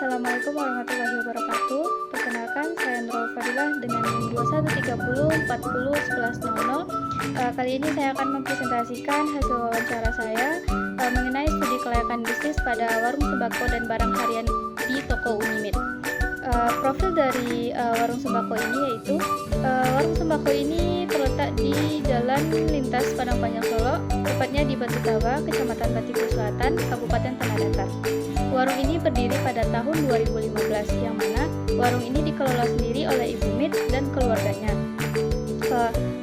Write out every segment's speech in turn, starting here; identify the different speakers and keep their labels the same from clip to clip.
Speaker 1: Assalamualaikum warahmatullahi wabarakatuh. Perkenalkan, saya Nurul Fadilah dengan NIM 2130401100. Kali ini saya akan mempresentasikan hasil wawancara saya mengenai studi kelayakan bisnis pada warung sembako dan barang harian di toko Unimid. Profil dari warung sembako ini yaitu warung sembako ini terletak di Jalan Lintas Padang Panjang Solo, tepatnya di Batu Tawa, Kecamatan Batipu Selatan, Kabupaten Tanah Datar. Warung ini berdiri pada tahun 2015, yang mana warung ini dikelola sendiri oleh Ibu Mit dan keluarganya.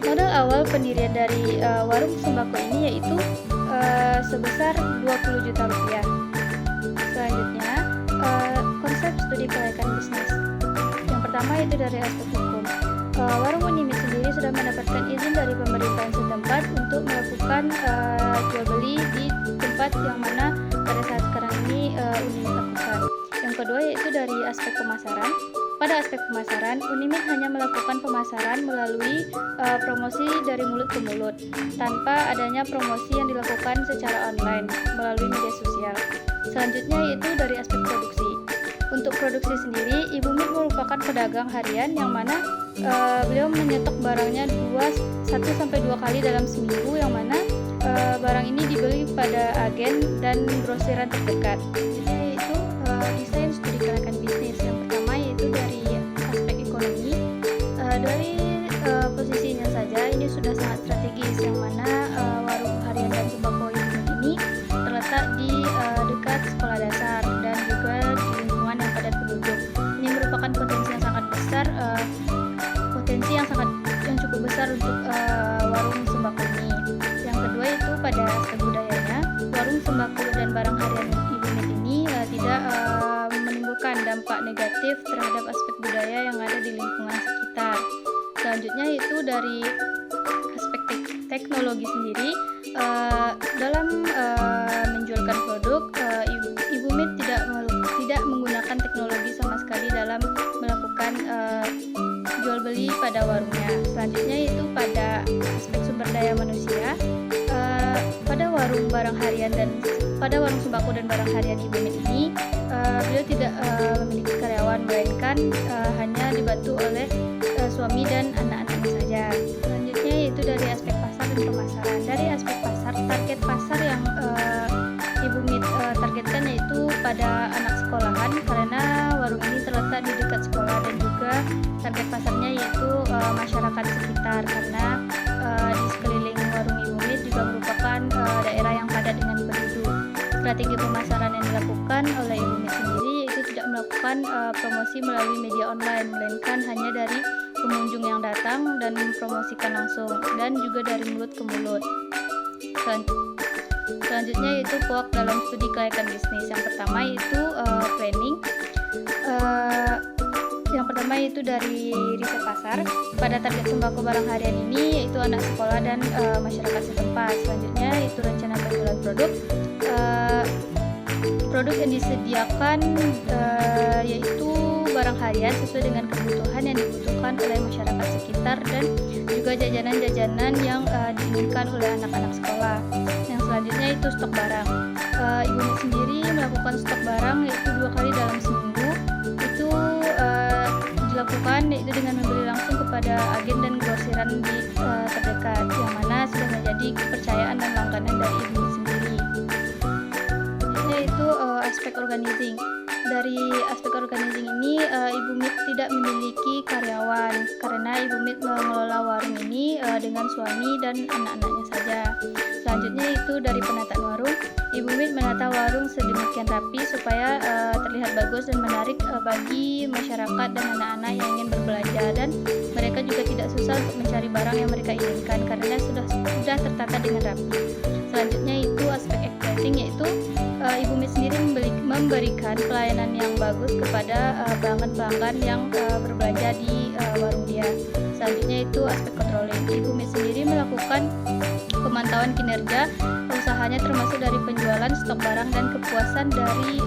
Speaker 1: Modal awal pendirian dari warung sembako ini yaitu sebesar 20 juta rupiah. Selanjutnya, konsep studi kelayakan bisnis. Yang pertama itu dari aspek hukum. Warung Unimid sendiri sudah mendapatkan izin dari pemerintahan setempat untuk melakukan jual beli di tempat yang mana pada saat sekarang ini Unimid lakukan. Yang kedua yaitu dari aspek pemasaran. Pada aspek pemasaran, Unimid hanya melakukan pemasaran melalui promosi dari mulut ke mulut, tanpa adanya promosi yang dilakukan secara online melalui media sosial. Selanjutnya yaitu dari aspek produksi. Untuk produksi sendiri, Ibu Mit merupakan pedagang harian yang mana beliau menyetok barangnya 1-2 kali dalam seminggu, yang mana barang ini dibeli pada agen dan grosiran terdekat. Jadi itu desain studi kelayakan bisnis. Yang pertama yaitu dari aspek ekonomi. Dari posisinya saja ini sudah sangat strategis, yang mana warung harian dan sembako Ibu Mit ini terletak di dekat sekolah dasar dan juga di lingkungan yang padat penduduk. Ini merupakan potensi yang sangat besar, yang cukup besar untuk warung sembako ini. Yang kedua itu pada aspek budayanya, warung sembako dan barang harian Ibu Mit ini tidak menimbulkan dampak negatif terhadap aspek budaya yang ada di lingkungan sekitar. Selanjutnya itu dari aspek teknologi sendiri. Dalam menjualkan produk, Ibu Mit tidak menggunakan teknologi sama sekali dalam melakukan jual beli pada warungnya. Selanjutnya itu pada aspek sumber daya manusia. Pada warung sembako dan barang harian Ibu Mit ini, beliau tidak memiliki karyawan, melainkan hanya dibantu oleh suami dan anak-anaknya saja. Selanjutnya yaitu dari aspek pasar dan pemasaran. Dari aspek pasar, target pasar yang Ibu Mit targetkan yaitu pada anak sekolahan, karena warung ini terletak di dekat sekolah, dan juga target pasarnya yaitu masyarakat sekitar, karena di sekeliling warung Ibu Mit juga merupakan daerah yang padat dengan penduduk. Strategi pemasaran yang dilakukan oleh Ibu Mit sendiri yaitu tidak melakukan promosi melalui media online, melainkan hanya dari pengunjung yang datang dan mempromosikan langsung, dan juga dari mulut ke mulut. Selanjutnya yaitu POAK dalam studi kelayakan bisnis. Yang pertama yaitu planning. Yang pertama yaitu dari riset pasar. Pada target sembako barang harian ini yaitu anak sekolah dan masyarakat setempat. Selanjutnya yaitu rencana penjualan produk. Produk yang disediakan yaitu barang harian sesuai dengan kebutuhan yang dibutuhkan oleh masyarakat sekitar, dan juga jajanan-jajanan yang diinginkan oleh anak-anak sekolah. Yang selanjutnya itu stok barang. Ibu Mit sendiri melakukan stok barang yaitu 2 kali dalam seminggu. Itu dilakukan yaitu dengan membeli langsung kepada agen dan grosiran di terdekat, yang mana sudah menjadi kepercayaan dan langganan dari Ibu Mit sendiri. Yaitu aspek organizing. Dari aspek organizing ini, Ibu Mit tidak memiliki karyawan, karena Ibu Mit mengelola warung ini dengan suami dan anak-anaknya saja. Selanjutnya itu dari penataan warung. Ibu Mit menata warung sedemikian rapi supaya terlihat bagus dan menarik bagi masyarakat dan anak-anak yang ingin berbelanja, dan mereka juga tidak susah untuk mencari barang yang mereka inginkan karena sudah tertata dengan rapi. Selanjutnya itu aspek exciting, yaitu Ibu Mit sendiri memberikan pelayanan yang bagus kepada pelanggan yang berbelanja di warung dia. Selanjutnya itu aspek controlling. Ibu Mit sendiri melakukan pemantauan kinerja usahanya, termasuk dari penjualan, stok barang, dan kepuasan dari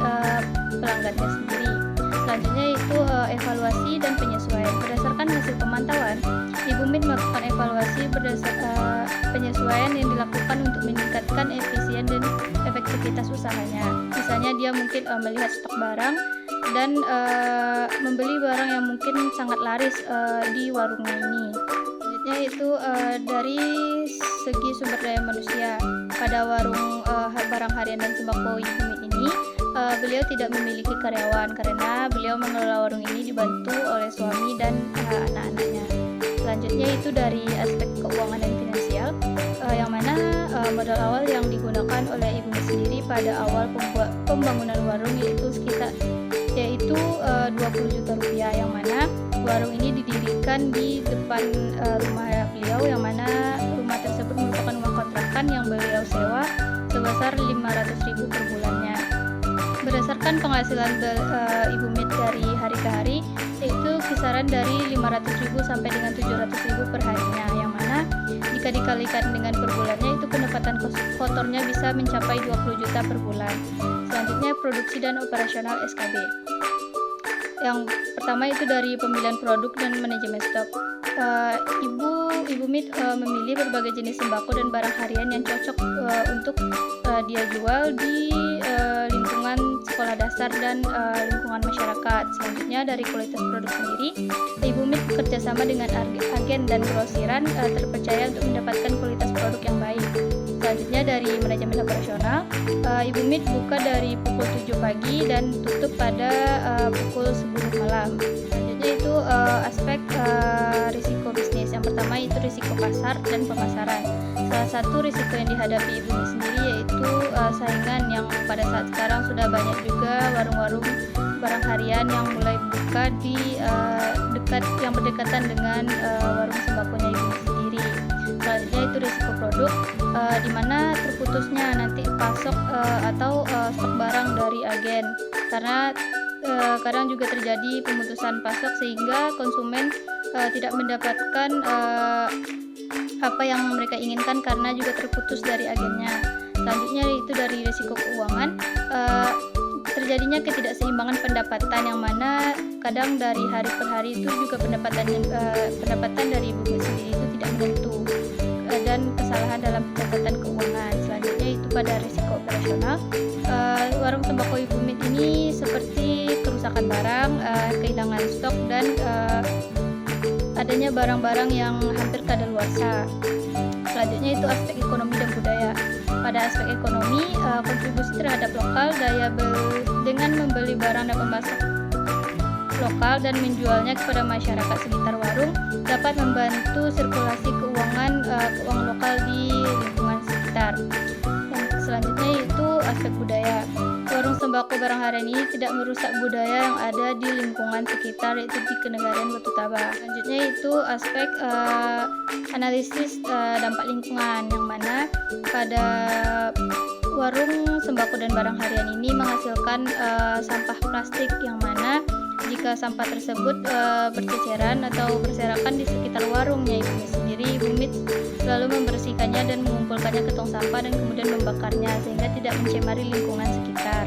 Speaker 1: pelanggannya sendiri. Selanjutnya itu evaluasi dan penyesuaian. Berdasarkan hasil pemantauan, Ibu Mit melakukan evaluasi penyesuaian yang dilakukan untuk meningkatkan efisien dan efektivitas usahanya. Misalnya dia mungkin melihat stok barang dan membeli barang yang mungkin sangat laris di warungnya ini. Selanjutnya itu dari segi sumber daya manusia. Pada warung barang harian dan sembako Ibu Mit ini, beliau tidak memiliki karyawan karena beliau mengelola warung ini dibantu oleh suami dan anak-anaknya. Selanjutnya itu dari aspek keuangan dan finansial, yang mana modal awal yang digunakan oleh Ibu Mit sendiri pada awal pembangunan warung yaitu 20 juta rupiah, yang mana warung ini didirikan di depan rumah beliau, yang mana rumah tersebut merupakan rumah kontrakan yang beliau sewa sebesar 500.000 per bulannya. Berdasarkan penghasilan Ibu Mit dari hari ke hari, yaitu kisaran dari 500.000 sampai dengan 700.000 per harinya, yang mana jika dikalikan dengan per bulannya itu pendapatan kotornya bisa mencapai 20 juta per bulan. Selanjutnya produksi dan operasional SKB. Yang pertama itu dari pemilihan produk dan manajemen stok. Ibu Mit memilih berbagai jenis sembako dan barang harian yang cocok untuk dia jual di lingkungan sekolah dasar dan lingkungan masyarakat. Selanjutnya dari kualitas produk sendiri, Ibu Mit bekerja sama dengan agen dan grosiran terpercaya untuk mendapatkan kualitas produk yang baik. Selanjutnya dari manajemen operasional, Ibu Mit buka dari pukul 7 pagi dan tutup pada pukul 10 malam. Selanjutnya itu aspek risiko bisnis. Yang pertama itu risiko pasar dan pemasaran. Salah satu risiko yang dihadapi Ibu Mit sendiri yaitu saingan yang pada saat sekarang sudah banyak juga warung-warung barang harian yang mulai buka di yang berdekatan dengan warung sembakonya Ibu Mit sendiri. Selanjutnya itu risiko produk, di mana terputusnya nanti pasok atau stok barang dari agen, karena kadang juga terjadi pemutusan pasok sehingga konsumen tidak mendapatkan apa yang mereka inginkan karena juga terputus dari agennya. Selanjutnya itu dari risiko keuangan, terjadinya ketidakseimbangan pendapatan, yang mana kadang dari hari per hari itu juga pendapatan dari Ibu Mit sendiri itu tidak menentu, dan kesalahan dalam pencatatan keuangan. Selanjutnya itu pada risiko operasional, warung sembako Ibu Mit ini seperti kerusakan barang, kehilangan stok, dan adanya barang-barang yang hampir kadaluarsa. Selanjutnya itu aspek ekonomi dan budaya. Pada aspek ekonomi, kontribusi terhadap lokal dengan membeli barang dan pemasok lokal dan menjualnya kepada masyarakat sekitar warung dapat membantu sirkulasi keuangan lokal di lingkungan sekitar. Dan selanjutnya itu aspek budaya. Warung sembako barang harian ini tidak merusak budaya yang ada di lingkungan sekitar, yaitu di Kenegarian Batu Tabah. Selanjutnya itu aspek analisis dampak lingkungan, yang mana pada warung sembako dan barang harian ini menghasilkan sampah plastik, yang mana jika sampah tersebut berceceran atau berserakan di sekitar warungnya Ibu Mit sendiri, Ibu Mit lalu membersihkannya dan mengumpulkannya ke tong sampah dan kemudian membakarnya sehingga tidak mencemari lingkungan sekitar.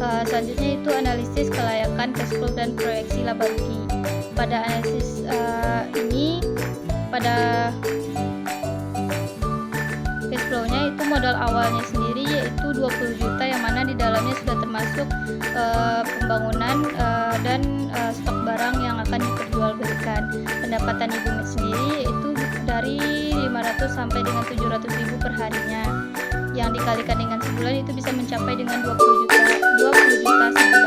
Speaker 1: Selanjutnya itu analisis kelayakan cash flow dan proyeksi laba rugi. Pada analisis ini, pada cash flow-nya itu modal awalnya sendiri yaitu 20 juta, yang mana di dalamnya sudah termasuk pembangunan dan stok barang yang akan diperjualbelikan. Pendapatan Ibu Mit sendiri yaitu dari 500 sampai dengan 700.000 per harinya, yang dikalikan dengan sebulan itu bisa mencapai dengan 20 juta sebulan.